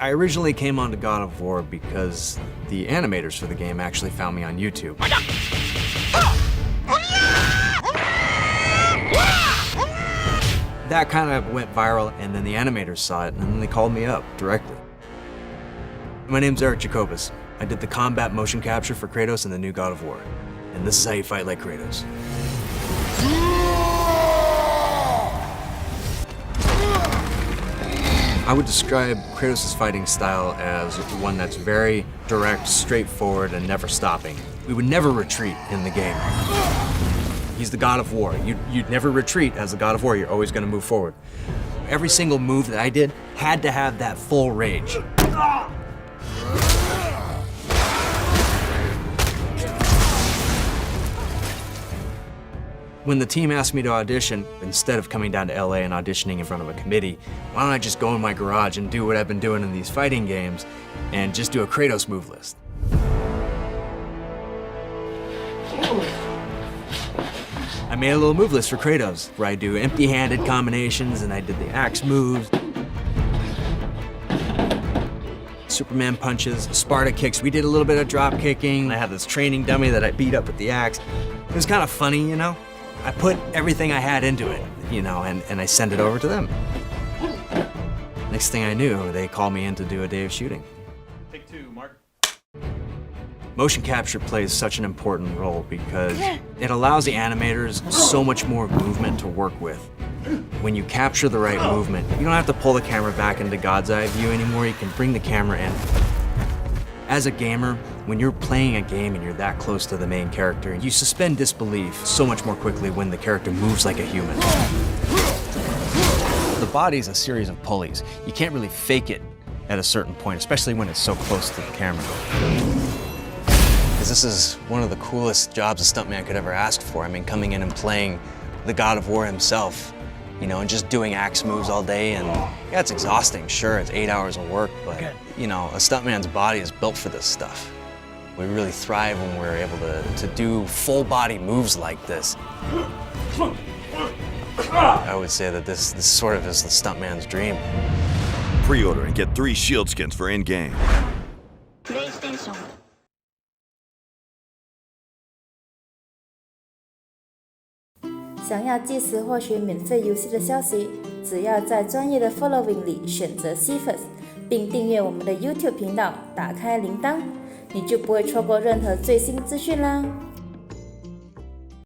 I originally came onto God of War because the animators for the game actually found me on YouTube. That kind of went viral, and then the animators saw it, and then they called me up directly. My name's Eric Jacobus. I did the combat motion capture for Kratos in the new God of War. And this is how you fight like Kratos. I would describe Kratos' fighting style as one that's very direct, straightforward, and never stopping. We would never retreat in the game. He's the God of War. You'd never retreat as the God of War. You're always going to move forward. Every single move that I did had to have that full rage. When the team asked me to audition, instead of coming down to LA and auditioning in front of a committee, why don't I just go in my garage and do what I've been doing in these fighting games and just do a Kratos move list? I made a little move list for Kratos where I do empty-handed combinations and I did the axe moves, Superman punches, Sparta kicks. We did a little bit of drop kicking. I had this training dummy that I beat up with the axe. It was kind of funny, you know? I put everything I had into it, you know, and I sent it over to them. Next thing I knew, they called me in to do a day of shooting. Take two, Mark. Motion capture plays such an important role because it allows the animators so much more movement to work with. When you capture the right movement, you don't have to pull the camera back into God's eye view anymore. You can bring the camera in. As a gamer, when you're playing a game and you're that close to the main character, you suspend disbelief so much more quickly when the character moves like a human. The body's a series of pulleys. You can't really fake it at a certain point, especially when it's so close to the camera. Because this is one of the coolest jobs a stuntman could ever ask for. I mean, coming in and playing the God of War himself, you know, and just doing axe moves all day, and yeah, it's exhausting, sure, it's 8 hours of work, but, you know, a stuntman's body is built for this stuff. We really thrive when we're able to do full body moves like this. I would say that this sort of is the stuntman's dream. Pre-order and get 3 shield skins for in-game. PlayStation。想要即时获取免费游戏的消息，只要在专业的 Following 里选择 CFIRST， 并订阅我们的 YouTube 频道，打开铃铛，你就不会错过任何最新资讯啦。